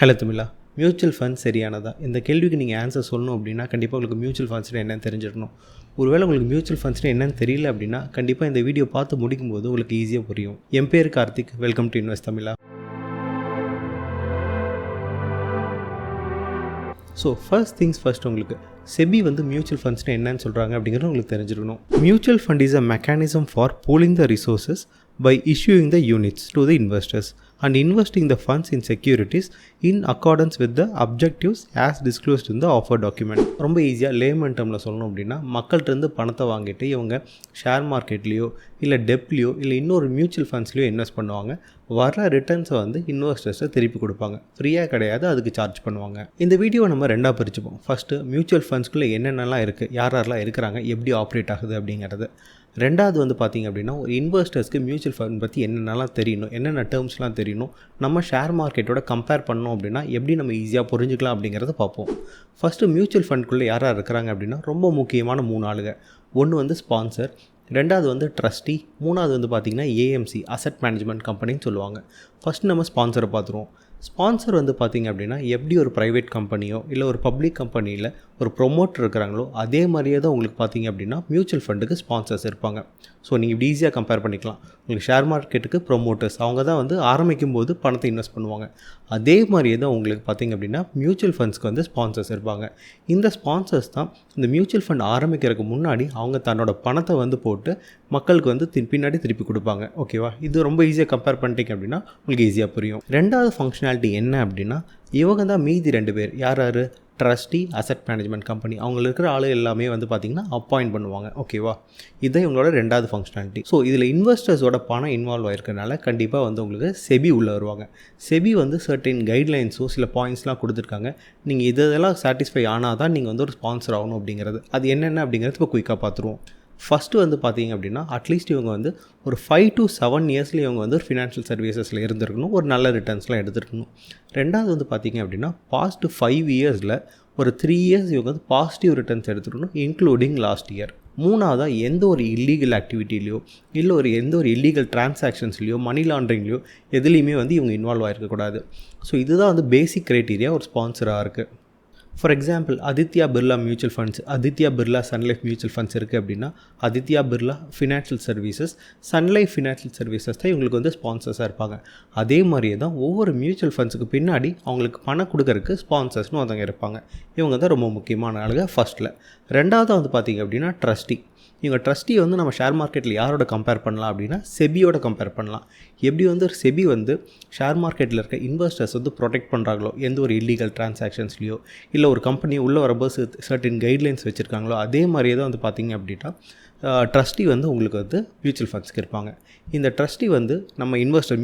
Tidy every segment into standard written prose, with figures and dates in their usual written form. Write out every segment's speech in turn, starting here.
Hello தமிழா, mutual funds சரியானதா? இந்த கேள்விக்கு நீங்கள் ஆன்சர் சொல்லணும் அப்படின்னா கண்டிப்பாக உங்களுக்கு மியூச்சுவல் ஃபண்ட்ஸ்னு என்னென்னு தெரிஞ்சிடணும். ஒருவேளை உங்களுக்கு மியூச்சுவல் ஃபண்ட்ஸ்னு என்னென்னு தெரியல அப்படின்னா கண்டிப்பாக இந்த வீடியோ பார்த்து முடிக்கும்போது உங்களுக்கு ஈஸியாக புரியும். என் பேர் Karthik. Welcome to invest Tamizha. So first things first, உங்களுக்கு செபி மியூச்சுவல் ஃபண்ட்ஸ்னு என்னன்னு சொல்கிறாங்க அப்படிங்கிறது உங்களுக்கு தெரிஞ்சிருக்கணும். Mutual fund is a mechanism for pooling the resources by issuing the units to the investors and investing the funds in securities in accordance with the objectives as disclosed in the offer document. ரொம்ப ஈஸியாக layman டேர்மில் சொல்லணும் அப்படின்னா, மக்கள்கிட்ட பணத்தை வாங்கிட்டு இவங்க share மார்க்கெட்லேயோ இல்லை டெப்ட்லேயோ இல்லை இன்னொரு மியூச்சுவல் ஃபண்ட்ஸ்லையோ இன்வெஸ்ட் பண்ணுவாங்க. வர ரிட்டர்ன்ஸை இன்வெஸ்டர்ஸை திருப்பி கொடுப்பாங்க. ஃப்ரீயாக கிடையாது, அதுக்கு சார்ஜ் பண்ணுவாங்க. இந்த வீடியோவை நம்ம ரெண்டாக பிரிச்சுப்போம். ஃபஸ்ட்டு மியூச்சுவல் ஃபண்ட்ஸ்குள்ளே என்னென்னலாம் இருக்குது, யாரெல்லாம் இருக்கிறாங்க, எப்படி ஆப்ரேட் ஆகுது அப்படிங்கிறது. ரெண்டாவது பார்த்திங்க அப்படின்னா, ஒரு இன்வெஸ்டர்ஸ்க்கு மியூச்சுவல் ஃபண்ட் பற்றி என்னென்னலாம் தெரியணும், என்னென்ன டேர்ம்ஸ்லாம் தெரியணும், நம்ம ஷேர் மார்க்கெட்டோட கம்பேர் பண்ணோம் அப்படின்னா எப்படி நம்ம ஈஸியாக புரிஞ்சுக்கலாம் அப்படிங்கிறத பார்ப்போம். ஃபஸ்ட்டு மியூச்சுவல் ஃபண்ட்குள்ளே யாராக இருக்கிறாங்க அப்படின்னா ரொம்ப முக்கியமான 3 ஆளுங்க. ஒன்று ஸ்பான்சர், ரெண்டாவது ட்ரஸ்டி, மூணாவது பார்த்திங்கன்னா ஏஎம்சி, அசெட் மேனேஜ்மெண்ட் கம்பெனின்னு சொல்லுவாங்க. ஃபஸ்ட் நம்ம ஸ்பான்சரை பார்த்துருவோம். ஸ்பான்சர் பார்த்திங்க அப்படின்னா எப்படி ஒரு ப்ரைவேட் கம்பெனியோ இல்லை ஒரு பப்ளிக் கம்பெனியில் ஒரு ப்ரொமோட்டர் இருக்கிறாங்களோ அதே மாதிரியே தான் உங்களுக்கு பார்த்திங்க அப்படின்னா மியூச்சுவல் ஃபண்டுக்கு ஸ்பான்சர்ஸ் இருப்பாங்க. ஸோ நீங்கள் இப்படி ஈஸியாக கம்பேர் பண்ணிக்கலாம். உங்களுக்கு ஷேர் மார்க்கெட்டுக்கு ப்ரொமோட்டர்ஸ், அவங்க தான் ஆரம்பிக்கும் போது பணத்தை இன்வெஸ்ட் பண்ணுவாங்க. அதே மாதிரியே தான் உங்களுக்கு பார்த்திங்க அப்படின்னா மியூச்சுவல் ஃபண்ட்ஸ்க்கு ஸ்பான்சர்ஸ் இருப்பாங்க. இந்த ஸ்பான்சர்ஸ் தான் இந்த மியூச்சுவல் ஃபண்ட் ஆரம்பிக்கிறதுக்கு முன்னாடி அவங்க தன்னோட பணத்தை போட்டு மக்களுக்கு பின்னாடி திருப்பி கொடுப்பாங்க. ஓகேவா? இது ரொம்ப ஈஸியாக கம்பேர் பண்ணிட்டீங்க அப்படின்னா உங்களுக்கு ஈஸியாக புரியும். ரெண்டாவது ஃபங்க்ஷனாலிட்டி என்ன அப்படின்னா, இவங்க தான் மீதி 2 பேர். யார்? Trustee, asset management company. அவங்களுக்கு இருக்கிற ஆளு எல்லாமே பார்த்திங்கன்னா அப்பாயிண்ட் பண்ணுவாங்க. ஓகேவா? இதுதான் இவங்களோட ரெண்டாவது ஃபங்க்ஷனாலிட்டி. ஸோ இதில் இன்வெஸ்டர்ஸோட பணம் இன்வால்வ் ஆகிருக்கனால கண்டிப்பாக உங்களுக்கு செபி உள்ளே வருவாங்க. செபி சர்டின் கைட்லைன்ஸோ சில பாயிண்ட்ஸ்லாம் கொடுத்துருக்காங்க. நீங்கள் இதெல்லாம் சாட்டிஸ்ஃபை ஆனால் தான் நீங்கள் ஒரு ஸ்பான்சர் ஆகணும் அப்படிங்கிறது. அது என்னென்ன அப்படிங்கிறது இப்போ குயிக்காக பார்த்துருவோம். ஃபஸ்ட்டு பார்த்தீங்க அப்படின்னா, அட்லீஸ்ட் இவங்க ஒரு 5 to 7 இயர்ஸில் இவங்க ஒரு ஃபினான்ஷியல் சர்வீசஸில் இருந்திருக்கணும், ஒரு நல்ல ரிட்டர்ன்ஸ்லாம் எடுத்துருக்கணும். ரெண்டாவது பார்த்தீங்க அப்படின்னா, பாஸ்ட் 5 இயர்ஸில் ஒரு 3 இயர்ஸ் இவங்க பாசிட்டிவ் ரிட்டர்ன்ஸ் எடுத்துருக்கணும், இன்க்ளூடிங் லாஸ்ட் இயர். மூணாவதாக எந்த ஒரு இல்லீகல் ஆக்டிவிட்டிலையோ இல்லை எந்த ஒரு இல்லீகல் டிரான்சாக்ஷன்ஸ்லையோ மணி லாண்ட்ரிங்லையோ எதுலேயுமே இவங்க இன்வால்வ் ஆகிருக்கக்கூடாது. ஸோ இதுதான் பேசிக் க்ரைட்டீரியா ஒரு ஸ்பான்சராக இருக்குது. For example, Aditya Birla mutual funds, Aditya Birla Sun Life mutual funds இருக்குது அப்படின்னா, Aditya Birla financial services, Sun Life financial services தான் இவங்களுக்கு ஸ்பான்சர்ஸாக இருப்பாங்க. அதே மாதிரியே தான் ஒவ்வொரு மியூச்சுவல் ஃபண்ட்ஸுக்கு பின்னாடி அவங்களுக்கு பணம் கொடுக்கறதுக்கு ஸ்பான்சர்ஸ்னு ஒருத்தவங்க இருப்பாங்க. இவங்க தான் ரொம்ப முக்கியமான ஆளுங்க ஃபஸ்ட்டில். ரெண்டாவது பார்த்திங்க அப்படின்னா ட்ரஸ்டி. இவங்க ட்ரஸ்டி நம்ம ஷேர் மார்க்கெட்டில் யாரோட கம்பேர் பண்ணலாம் அப்படின்னா செபியோட கம்பேர் பண்ணலாம். எப்படி செபி ஷேர் மார்க்கெட்டில் இருக்க இன்வெஸ்டர்ஸ் ப்ரொடெக்ட் பண்ணுறாங்களோ, எந்த ஒரு இல்லீகல் டிரான்சாக்ஷன்ஸ்லையோ இல்லை ஒரு கம்பெனி உள்ளே வரும்போது சர்டின் கைட்லைன்ஸ் வச்சுருக்காங்களோ அதே மாதிரியே தான் பார்த்திங்க அப்படின்னா ட்ரஸ்டி உங்களுக்கு மியூச்சுவல் ஃபண்ட்ஸ்க்கு இருப்பாங்க. இந்த ட்ரஸ்டி நம்ம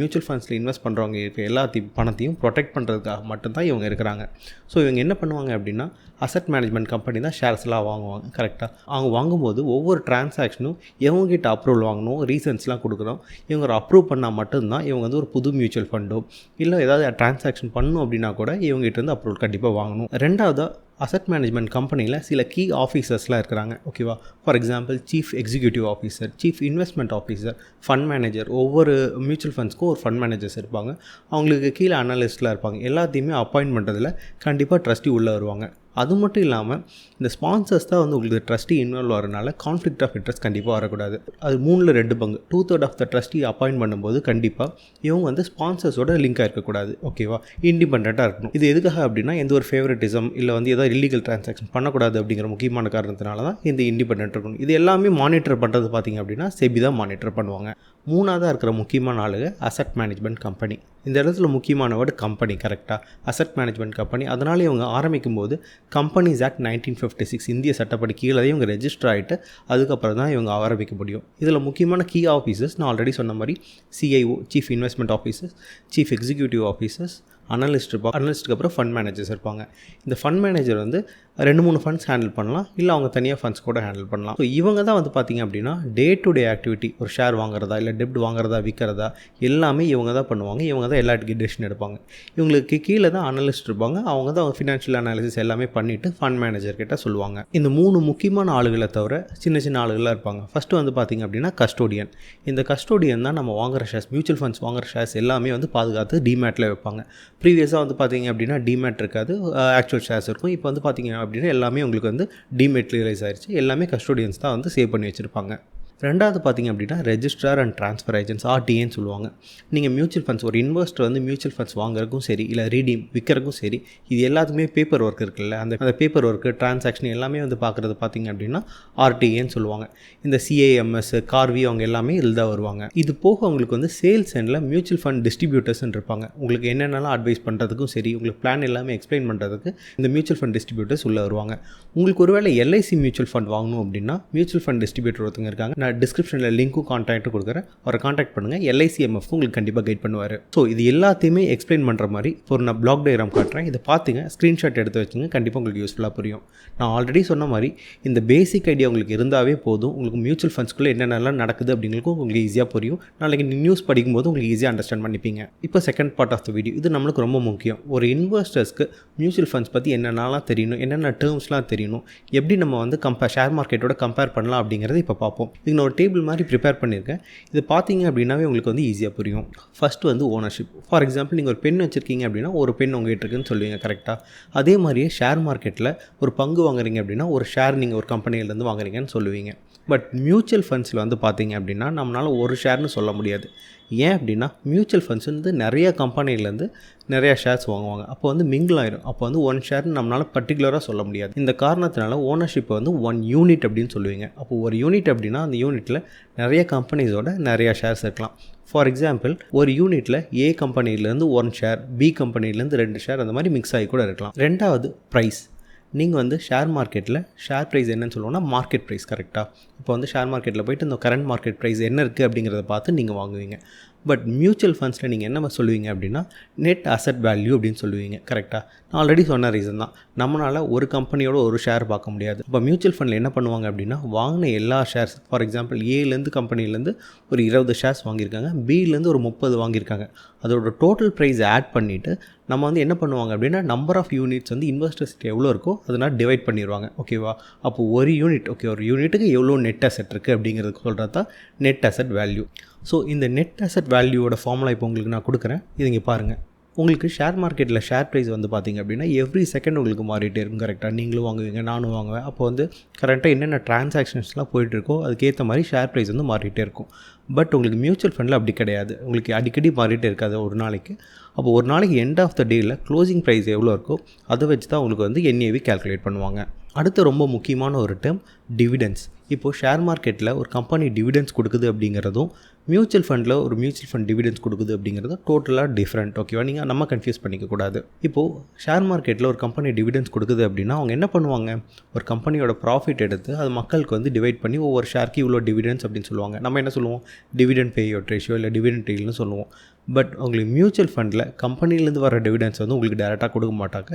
மியூச்சுவல் ஃபண்ட்ஸில் இன்வெஸ்ட் பண்ணுறவங்க இருக்க எல்லாத்தையும் பணத்தையும் ப்ரொடெக்ட் பண்ணுறதுக்காக மட்டும்தான் இவங்க இருக்கிறாங்க. ஸோ இவங்க என்ன பண்ணுவாங்க அப்படின்னா, அசெட் மேனேஜ்மெண்ட் கம்பெனி தான் ஷேர்ஸ்லாம் வாங்குவாங்க. கரெக்டாக அவங்க வாங்கும்போது ஒவ்வொரு டிரான்சாக்ஷனும் இவங்ககிட்ட அப்ரூவல் வாங்கணும், ரீசன்ஸ்லாம் கொடுக்கணும். இவங்க அப்ரூவ் பண்ணால் மட்டும்தான் இவங்க ஒரு புது மியூச்சுவல் ஃபண்டோ இல்லை ஏதாவது டிரான்சாக்ஷன் பண்ணணும் அப்படின்னா கூட இவங்ககிட்ட அப்ரூவல் கண்டிப்பாக வாங்கணும். ரெண்டாவதாக அசெட் மேனேஜ்மெண்ட் கம்பெனியில் சில கீ ஆஃபீஸர்ஸ்லாம் இருக்கிறாங்க. ஓகேவா? For example, chief executive officer, chief investment officer, fund manager. ஒவ்வொரு மியூச்சுவல் ஃபண்ட்ஸ்க்கும் ஒரு ஃபண்ட் மேனேஜர்ஸ் இருப்பாங்க. அவங்களுக்கு கீழே அனலிஸ்ட்லாம் இருப்பாங்க. எல்லாத்தையுமே அப்பாயிண்ட் பண்ணுறதுல கண்டிப்பாக ட்ரஸ்டி உள்ளே வருவாங்க. அது மட்டும் இல்லாமல் இந்த ஸ்பான்சர்ஸ் தான் உங்களுக்கு ட்ரஸ்டி இன்வால்வ் வரனால கான்ஃப்ளிக்ட் ஆஃப் இன்ட்ரெஸ்ட் கண்டிப்பாக வரக்கூடாது. அது 3ல் 2 பங்கு, 2/3 ஆஃப் த ட்ரஸ்டி அப்பாயிண்ட் பண்ணும்போது கண்டிப்பாக இவங்க ஸ்பான்சர்ஸோட லிங்காக இருக்கக்கூடாது. ஓகேவா? இண்டிபெண்ட்டாக இருக்கணும். இது எதுக்காக அப்படின்னா, எந்த ஒரு ஃபேவரட்டிசம் இல்லை ஏதாவது இல்லீகல் டிரான்சாக்ஷன் பண்ணக்கூடாது அப்படிங்கிற முக்கியமான காரணத்தினால தான் இந்த இண்டிபெண்ட் இருக்கணும். இது எல்லாமே மானிட்டர் பண்ணுறது பார்த்திங்க அப்படின்னா செபி தான் மானிட்டர் பண்ணுவாங்க. மூணாவதாக இருக்கிற முக்கியமான ஆளுங்க அசெட் மேனேஜ்மெண்ட் கம்பெனி. இந்த இடத்துல முக்கியமான வேர்டு கம்பெனி. கரெக்டாக? Asset management company. அதனால இவங்க ஆரம்பிக்கும் போது கம்பெனிஸ் ஆக்ட் 1956 இந்திய சட்டப்படி கீழே இவங்க ரெஜிஸ்டர் ஆகிட்டு அதுக்கப்புறம் தான் இவங்க ஆரம்பிக்க முடியும். இதில் முக்கியமான கீ ஆஃபீஸர்ஸ் நான் ஆல்ரெடி சொன்ன மாதிரி CIO, chief investment officers, chief executive officers, analyst இருப்பாங்க. அனலிஸ்ட்டுக்கு அப்புறம் ஃபண்ட் மேனேஜர்ஸ் இருப்பாங்க. இந்த ஃபண்ட் மேனேஜர் 2-3 ஃபண்ட்ஸ் ஹேண்டில் பண்ணலாம், இல்லை அவங்க தனியாக ஃபண்ட்ஸ் கூட ஹேண்டில் பண்ணலாம். ஸோ இவங்க தான் பார்த்திங்க அப்படின்னா டே டு டே ஆக்டிவிட்டி, ஒரு ஷேர் வாங்குறதா இல்லை டெப்ட் வாங்குறதா விற்கிறதா எல்லாமே இவங்க தான் பண்ணுவாங்க. இவங்க தான் எல்லா டெசிஷன் எடுப்பாங்க. இவங்களுக்கு கீழே தான் அனலிஸ்ட் இருப்பாங்க. அவங்க தான் ஃபினான்ஷியல் அனாலிசிஸ் எல்லாமே பண்ணிவிட்டு ஃபண்ட் மேனேஜர் கிட்ட சொல்லுவாங்க. இந்த 3 முக்கியமான ஆளுகளை தவிர சின்ன சின்ன ஆளுகளாக இருப்பாங்க. ஃபஸ்ட்டு பார்த்திங்க அப்படின்னா கஸ்டோடியன். இந்த கஸ்டோடியன் தான் நம்ம வாங்குகிற ஷேர்ஸ், மியூச்சுவல் ஃபண்ட்ஸ் வாங்குகிற ஷேர்ஸ் எல்லாமே பாதுகாத்து டிமேட்டில் வைப்பாங்க. ப்ரீவியஸாக வந்து பார்த்தீங்க அப்படின்னா டிமேட் இருக்காது, ஆக்சுவல் ஷேர்ஸ் இருக்கும். இப்போ வந்து பார்த்தீங்க அப்படின்னா எல்லாமே உங்களுக்கு வந்து டிமெட்டீரியலைஸ் ஆயிடுச்சு. எல்லாமே கஸ்டோடியன்ஸ் தான் வந்து சேவ் பண்ணி வச்சுருப்பாங்க. ரெண்டாவது பார்த்தீங்க அப்படின்னா ரெஜிஸ்ட்ரார் அண்ட் ட்ரான்ஸ்ஃபர் ஏஜென்ட்ஸ், ஆர்டிஏன்னு சொல்லுவாங்க. நீங்கள் மியூச்சுவல் ஃபண்ட்ஸ் ஒரு இன்வெஸ்டர் வந்து மியூச்சுவல் ஃபண்ட்ஸ் வாங்குறதுக்கும் சரி, இல்லை ரீடீம் விற்கிறதுக்கும் சரி, இது எல்லாத்துக்குமே பேப்பர் ஒர்க் இருக்குல்ல, அந்த பேப்பர் ஒர்க்கு ட்ரான்சாக்ஷன் எல்லாமே வந்து பார்க்குறது பார்த்தீங்க அப்படின்னா ஆர்டிஏன்னு சொல்லுவாங்க. இந்த சிஏஎம்எஸ், கார்வி அவங்க எல்லாமே இதில் தான் வருவாங்க. இது போக உங்களுக்கு வந்து சேல்ஸ் அண்டில் மியூச்சுவல் ஃபண்ட் டிஸ்ட்ரிபியூட்டர்ஸ்ன்னு இருப்பாங்க. உங்களுக்கு என்னென்னலாம் அட்வைஸ் பண்ணுறதுக்கும் சரி, உங்களுக்கு பிளான் எல்லாமே எக்ஸ்பிளைன் பண்ணுறதுக்கு இந்த மியூச்சுவல் ஃபண்ட் டிஸ்ட்ரிபியூட்டர்ஸ் உள்ளே வருவாங்க. உங்களுக்கு ஒருவேளை எல்ஐசி மியூச்சுவல் ஃபண்ட் வாங்கணும் அப்படின்னா மியூச்சுவல் ஃபண்ட் டிஸ்ட்ரிபியூட்டர் ஒருத்தங்க இருக்காங்க. நான் டிஸ்கிரிப்ஷனில் லிங்க்கும் கான்டாக்ட்டும் கொடுக்குறேன், அவரை கான்டாக்ட் பண்ணுங்கள். எல்ஐசிஎம்எஃப்க்கு உங்களுக்கு கண்டிப்பாக கைட் பண்ணுவார். ஸோ இது எல்லாத்தையுமே எக்ஸ்பிளைன் பண்ணுற மாதிரி ஒரு நான் பிளாக் டயக்ராம் காட்டுறேன். இதை பார்த்துங்க, ஸ்க்ரீன்ஷாட் எடுத்து வச்சுங்க, கண்டிப்பாக உங்களுக்கு யூஸ்ஃபுல்லாக புரியும். நான் ஆல்ரெடி சொன்ன மாதிரி இந்த பேசிக் ஐடியா உங்களுக்கு இருந்தாவே போதும். உங்களுக்கு மியூச்சுவல் ஃபண்ட்ஸ்குள்ளே என்னென்னலாம் நடக்குது அப்படிங்களுக்கு உங்களுக்கு ஈஸியாக புரியும். நாளைக்கு நியூஸ் படிக்கும்போது உங்களுக்கு ஈஸியாக அண்டர்ஸ்டாண்ட் பண்ணிப்பீங்க. இப்போ second part of the video, இது நம்மளுக்கு ரொம்ப முக்கியம். ஒரு இன்வெஸ்டர்ஸ்க்கு மியூச்சுவல் ஃபண்ட்ஸ் பற்றி என்னென்னலாம் தெரியணும், என்னென்ன டேர்ம்ஸ்லாம் தெரியணும், எப்படி நம்ம வந்து ஷேர் மார்க்கெட்டோட கம்பேர் பண்ணலாம் அப்படிங்கிறத இப்போ பார்ப்போம். இது நான் ஒரு டேபிள் மாதிரி ப்ரிப்பேர் பண்ணியிருக்கேன். இது பார்த்தீங்க அப்படின்னாவே உங்களுக்கு வந்து ஈஸியாக புரியும். ஃபஸ்ட்டு வந்து ஓனர்ஷிப். ஃபார் எக்ஸாம்பிள் நீங்கள் ஒரு பென் வச்சுருக்கீங்க அப்படின்னா ஒரு பென் உங்கள்கிட்ட இருக்குன்னு சொல்லுவீங்க, கரெக்டாக. அதே மாதிரியே ஷேர் மார்க்கெட்டில் ஒரு பங்கு வாங்குறீங்க அப்படின்னா ஒரு ஷேர் நீங்கள் ஒரு கம்பெனிலேருந்து வாங்குறீங்கன்னு சொல்லுவீங்க. பட் மியூச்சுவல் ஃபண்ட்ஸில் வந்து பார்த்தீங்க அப்படின்னா நம்மளால் ஒரு ஷேர்னு சொல்ல முடியாது. ஏன் அப்படின்னா மியூச்சுவல் ஃபண்ட்ஸ் வந்து நிறைய கம்பெனிலேருந்து நிறையா ஷேர்ஸ் வாங்குவாங்க. அப்போ வந்து மிங்கிள் ஆயிடும். அப்போ வந்து ஒன் ஷேர்னு நம்மளால் பர்டிகுலராக சொல்ல முடியாது. இந்த காரணத்தினால ஓனர்ஷிப்பை வந்து ஒன் யூனிட் அப்படின்னு சொல்லுவீங்க. அப்போ ஒரு யூனிட் அப்படின்னா அந்த யூனிட்டில் நிறைய கம்பெனிஸோட நிறையா ஷேர்ஸ் இருக்கலாம். ஃபார் எக்ஸாம்பிள் ஒரு யூனிட்டில் ஏ கம்பெனிலேருந்து ஒன் ஷேர், பி கம்பெனிலேருந்து 2 ஷேர், அந்த மாதிரி மிக்ஸ் ஆகி கூட இருக்கலாம். ரெண்டாவது ப்ரைஸ். நீங்கள் வந்து ஷேர் மார்க்கெட்டில் ஷேர் ப்ரைஸ் என்னன்னு சொல்லுவோம்னா மார்க்கெட் ப்ரைஸ், கரெக்டாக. இப்போ வந்து ஷேர் மார்க்கெட்டில் போய்ட்டு இந்த கரண்ட் மார்க்கெட் ப்ரைஸ் என்ன இருக்குது அப்படிங்கிறத பார்த்து நீங்கள் வாங்குவீங்க. பட் மியூச்சுவல் ஃபண்ட்ஸில் நீங்கள் என்ன சொல்லுவீங்க அப்படின்னா நெட் அசெட் வேல்யூ அப்படின்னு சொல்லுவீங்க, கரெக்டாக. நான் ஆல்ரெடி சொன்ன ரீசன் தான், நம்மளால் ஒரு கம்பெனியோட ஒரு ஷேர் பார்க்க முடியாது. இப்போ மியூச்சுவல் ஃபண்டில் என்ன பண்ணுவாங்க அப்படின்னா வாங்கின எல்லா ஷேர்ஸ், ஃபார் எக்ஸாம்பிள் ஏலேருந்து கம்பெனிலேருந்து ஒரு 20 ஷேர்ஸ் வாங்கியிருக்காங்க, பிலேருந்து ஒரு 30 வாங்கியிருக்காங்க. அதோட டோட்டல் ப்ரைஸ் ஆட் பண்ணிவிட்டு நம்ம வந்து என்ன பண்ணுவாங்க அப்படின்னா நம்பர் ஆஃப் யூனிட்ஸ் வந்து இன்வெஸ்டர்ஸ்க்கு எவ்வளோ இருக்கோ அதனால் டிவைட் பண்ணிடுவாங்க, ஓகேவா. அப்போ ஒரு யூனிட், ஓகே, ஒரு யூனிட்டுக்கு எவ்வளோ நெட் அசெட் இருக்குது அப்படிங்கிறது சொல்கிறது தான் நெட் அசெட் வேல்யூ. ஸோ இந்த நெட் அசெட் வேல்யூவோட ஃபார்முலா இப்போ உங்களுக்கு நான் கொடுக்குறேன், இது இங்கே பாருங்கள். உங்களுக்கு ஷேர் மார்க்கெட்டில் ஷேர் ப்ரைஸ் வந்து பார்த்திங்க அப்படின்னா எவ்ரி செகண்ட் உங்களுக்கு மாறிட்டே இருக்கும், கரெக்டாக. நீங்களும் வாங்குவீங்க, நானும் வாங்குவேன். அப்போ வந்து கரெக்டாக என்னென்ன ட்ரான்சாக்ஷன்ஸ்லாம் போயிட்டுருக்கோ அதுக்கேற்ற மாதிரி ஷேர் ப்ரைஸ் வந்து மாறிட்டே இருக்கும். பட் உங்களுக்கு மியூச்சுவல் ஃபண்டில் அப்படி கிடையாது. உங்களுக்கு அடிக்கடி மாறிட்டே இருக்காது ஒரு நாளைக்கு. அப்போ ஒரு நாளைக்கு எண்ட் ஆஃப் த டேயில் க்ளோசிங் ப்ரைஸ் எவ்வளோ இருக்கோ அதை வச்சு தான் உங்களுக்கு வந்து என்ஏவி கால்குலேட் பண்ணுவாங்க. அடுத்த ரொம்ப முக்கியமான ஒரு டேர்ம் டிவிடெண்ட்ஸ். இப்போது ஷேர் மார்க்கெட்டில் ஒரு கம்பெனி டிவிடெண்ட்ஸ் கொடுக்குது அப்படிங்கிறதும் மியூச்சுவல் ஃபண்டில் ஒரு மியூச்சுவல் ஃபண்ட் டிவிடெண்ட்ஸ் கொடுக்குது அப்படிங்கிறதும் டோட்டலாக டிஃப்ரெண்ட், ஓகேவா. நீங்கள் நம்ம கன்ஃபியூஸ் பண்ணிக்கக்கூடாது. இப்போது ஷேர் மார்க்கெட்டில் ஒரு கம்பெனி டிவிடெண்ட்ஸ் கொடுக்குது அப்படின்னா அவங்க என்ன பண்ணுவாங்க, ஒரு கம்பெனியோட ப்ராஃபிட் எடுத்து அது மக்களுக்கு வந்து டிவைட் பண்ணி ஒவ்வொரு ஷேருக்கு இவ்வளோ டிவிடெண்ட்ஸ் அப்படின்னு சொல்லுவாங்க. நம்ம என்ன சொல்லுவோம், டிவிடெண்ட் பே அவுட் ரேஷியோ இல்லை டிவிடெண்ட் ரீல்னு சொல்லுவோம். பட் உங்களுக்கு மியூச்சுவல் ஃபண்டில் கம்பெனிலேருந்து வர டிவிடெண்ட்ஸ் வந்து உங்களுக்கு டேரெக்டாக கொடுக்க மாட்டாங்க.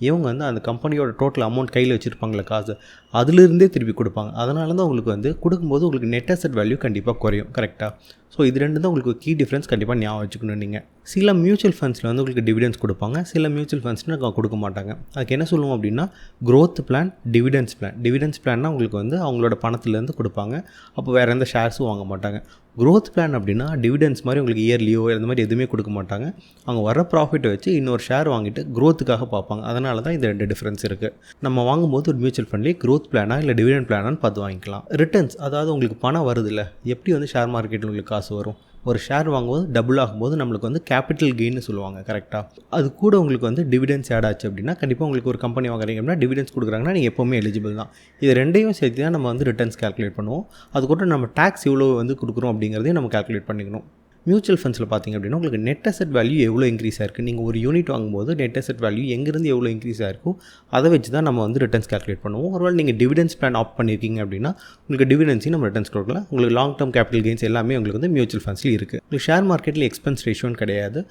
இவங்க வந்து அந்த கம்பெனியோட டோட்டல் அமௌண்ட் கையில் வச்சுருப்பாங்களே காசு, அதிலிருந்தே திருப்பி கொடுப்பாங்க. அதனால தான் உங்களுக்கு வந்து கொடுக்கும்போது உங்களுக்கு நெட் அசெட் வேல்யூ கண்டிப்பாக குறையும், கரெக்டாக. ஸோ இது ரெண்டு தான் உங்களுக்கு கீ டிஃப்ரென்ஸ், கண்டிப்பாக ஞாபகம் வச்சுக்கணும். நீங்கள் சில மியூச்சுவல் ஃபண்ட்ஸில் வந்து உங்களுக்கு டிவிடெண்ட்ஸ் கொடுப்பாங்க, சில மியூச்சுவல் ஃபண்ட்ஸ்னு கொடுக்க மாட்டாங்க. அதுக்கு என்ன சொல்லுவோம் அப்படின்னா growth plan, dividends plan. Dividends பிளான்னா உங்களுக்கு வந்து அவங்களோட பணத்துலேருந்து கொடுப்பாங்க, அப்போ வேறு எந்த ஷேர்ஸும் வாங்க மாட்டாங்க. க்ரோத் பிளான் அப்படின்னா டிவிடெண்ட்ஸ் மாதிரி உங்களுக்கு இயர்லியோ இந்த மாதிரி எதுவுமே கொடுக்க மாட்டாங்க. அவங்க வர ப்ராஃபிட்டை வச்சு இன்னொரு ஷேர் வாங்கிட்டு க்ரோத்துக்காக பார்ப்பாங்க. அதனால தான் இந்த 2 டிஃப்ரென்ஸ் இருக்குது. நம்ம வாங்கும்போது ஒரு மியூச்சுவல் ஃபண்ட்லேயே க்ரோத் பிளானா இல்லை டிவிடெண்ட் பிளானான்னு பார்த்து வாங்கிக்கலாம். ரிட்டர்ன்ஸ், அதாவது உங்களுக்கு பணம் வருது இல்லை, எப்படி வந்து ஷேர் மார்க்கெட்டில் உங்களுக்கு காசு வரும், ஒரு ஷேர் வாங்கும்போது டபுள் ஆகும்போது நம்மளுக்கு வந்து கேபிட்டல் கெயின்னு சொல்லுவாங்க, கரெக்டாக. அது கூட உங்களுக்கு வந்து டிவிடெண்ட்ஸ் ஆட் ஆச்சு அப்படின்னா கண்டிப்பாக உங்களுக்கு ஒரு கம்பெனி வாங்குறீங்க அப்படின்னா டிவிடெண்ட்ஸ் கொடுக்குறாங்கன்னா நீங்கள் எப்போவுமே எலிஜிபிள் தான். இது ரெண்டையும் சேர்த்து தான் நம்ம வந்து ரிட்டர்ன்ஸ் கால்குலேட் பண்ணுவோம். அதுக்கூட நம்ம டேக்ஸ் எவ்வளோ வந்து கொடுக்குறோம் அப்படிங்கிறதையும் நம்ம கால்குலேட் பண்ணிக்கணும். மியூச்சுவல் ஃபண்ட்ஸில் பார்த்திங்க அப்படின்னா உங்களுக்கு நெட் அசெட் வேல்யூ எவ்வளோ இன்க்ரீஸ் ஆயிருக்கு, நீங்கள் ஒரு யூனிட் வாங்கும்போது நெட் அசெட் வேல்யூ எங்கேருந்து எவ்வளோ இன்க்ரீஸ் ஆயிருக்கும் அதை வச்சு தான் நம்ம வந்து ரிட்டர்ன்ஸ் கால்குலேட் பண்ணுவோம். ஒருவேளை நீங்கள் டிவிடெண்ட்ஸ் பிளான் ஆப்ட் பண்ணியிருக்கீங்க அப்படின்னா உங்களுக்கு டிவிடெண்ட்ஸையும் நம்ம ரிட்டர்ன்ஸ் கொடுக்கலாம். உங்களுக்கு லாங் டேர்ம் கேபிட்டல் கெயின்ஸ் எல்லாமே உங்களுக்கு வந்து மியூச்சுவல் ஃபண்ட்ஸில் இருக்குது. உங்களுக்கு ஷேர் மார்க்கெட்டில் எக்ஸ்பென்ஸ் ரேஷியோன்னு கிடையாது.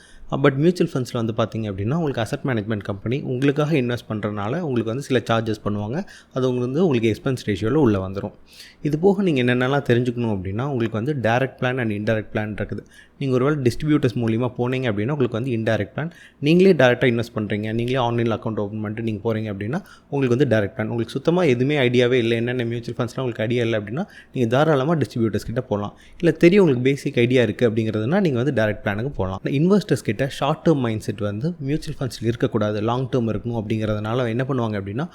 பட் மியூச்சுவல் ஃபண்ட்ஸில் வந்து பார்த்திங்க அப்படின்னா உங்களுக்கு அசெட் மேனேஜ்மெண்ட் கம்பெனி உங்களுக்காக இன்வெஸ்ட் பண்ணுறதுனால உங்களுக்கு வந்து சில சார்ஜஸ் பண்ணுவாங்க. அது உங்களுக்கு எக்ஸ்பென்ஸ் ரேஷியோவில் உள்ளே வந்துடும். இது போக நீங்கள் என்னென்னலாம் தெரிஞ்சுக்கணும் அப்படின்னா உங்களுக்கு வந்து direct plan and indirect plan இருக்குது. நீங்கள் ஒருவேளை டிஸ்ட்ரிபியூட்டர்ஸ் மூலிமா போனீங்க அப்படின்னா உங்களுக்கு வந்து இன்டைரக்ட் பிளான். நீங்களே டேரெக்டாக இன்வெஸ்ட் பண்ணுறீங்க, நீங்களே ஆன்லைனில் அக்கௌண்ட் ஓப்பன் பண்ணிட்டு நீங்கள் போகிறீங்க அப்படின்னா உங்களுக்கு வந்து டேரெக்ட் பிளான். உங்களுக்கு சுத்தமாக எதுவுமே ஐடியாவே இல்லை, என்னென்ன மியூச்சுவல் ஃபண்ட்ஸ்லாம் உங்களுக்கு ஐடியா இல்லை அப்படின்னா நீங்கள் தாராளமாக டிஸ்ட்ரிபியூட்டர்ஸ் கிட்ட போகலாம். இல்லை தெரியும் உங்களுக்கு பேசிக் ஐடியா இருக்குது அப்படிங்கிறதுனா நீங்கள் வந்து டேரெக்ட் பிளானுக்கு போகலாம். இன்வெஸ்டர்ஸ் கிட்ட ஷார்ட் டேர்ம் மைண்ட் செட் வந்து மியூச்சுவல் ஃபண்ட்ஸில் இருக்கக்கூடாது, லாங் டேர்ம் இருக்கணும் அப்படிங்கிறதுனால என்ன பண்ணுவாங்க அப்படின்னா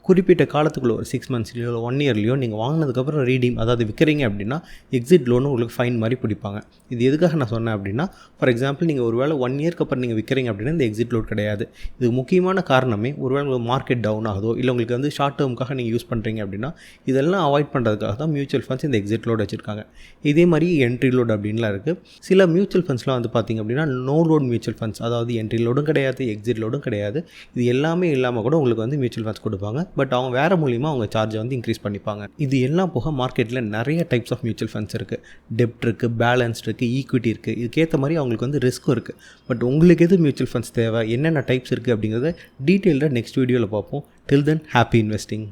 குறிப்பிட்ட காலத்துக்குள்ள ஒரு 6 மந்த்ஸ்லையோ 1 இயர்லையோ நீங்கள் வாங்கினதுக்கப்புறம் ரீடீம், அதாவது விற்கிறீங்க அப்படின்னா எக்ஸிட் லோனு உங்களுக்கு ஃபைன் மாதிரி பிடிப்பாங்க. இது எதுக்காக நான் சொன்னேன் அப்படின்னா, ஃபார் எக்ஸாம்பிள் நீங்கள் ஒரு வேளை 1 இயர்க்கு அப்புறம் நீங்கள் விற்கிறீங்க அப்படின்னா இந்த எக்ஸிட் லோட் கிடையாது. இதுக்கு முக்கியமான காரணமே ஒருவேளை உங்களுக்கு மார்க்கெட் டவுன் ஆகுதோ இல்லை உங்களுக்கு வந்து ஷார்ட் டேர்முக்காக நீங்கள் யூஸ் பண்ணுறீங்க அப்படின்னா இதெல்லாம் அவாய்ட் பண்ணுறதுக்காக தான் மியூச்சுவல் ஃபண்ட்ஸ் இந்த எக்ஸிட் லோட் வச்சுருக்காங்க. இதே மாதிரி என்ட்ரி லோட் அப்படின்லாம் இருக்குது. சில மியூச்சுவல் ஃபண்ட்ஸ்லாம் வந்து பார்த்திங்க அப்படின்னா நோ லோட் மியூச்சுவல் ஃபண்ட்ஸ், அதாவது என்ட்ரி லோடும் கிடையாது, எக்ஸிட் லோடும் கிடையாது. இது எல்லாமே இல்லாமல் கூட உங்களுக்கு வந்து மியூச்சுவல் ஃபண்ட்ஸ் கொடுப்பாங்க. பட் அவங்க வேறு அவங்க சார்ஜை வந்து இன்க்ரீஸ் பண்ணிப்பாங்க. இது எல்லாம் போக மார்க்கெட்டில் நிறைய டைப்ஸ் ஆஃப் மியூச்சுவல் ஃபண்ட்ஸ் இருக்குது. டெப்ட் இருக்குது, பேலன்ஸ்ட் இருக்குது, ஈக்விட்டி இருக்குது. இதுக்கேற்ற மாதிரி அவங்களுக்கு வந்து ரிஸ்க்கும் இருக்குது. பட் உங்களுக்கு எது மியூச்சுவல் ஃபண்ட்ஸ் தேவை, என்னென்ன டைப்ஸ் இருக்குது அப்படிங்கிறத டீட்டெயில்டாக நெக்ஸ்ட் வீடியோவில் பார்ப்போம். டில் தென் ஹாப்பி இன்வெஸ்டிங்.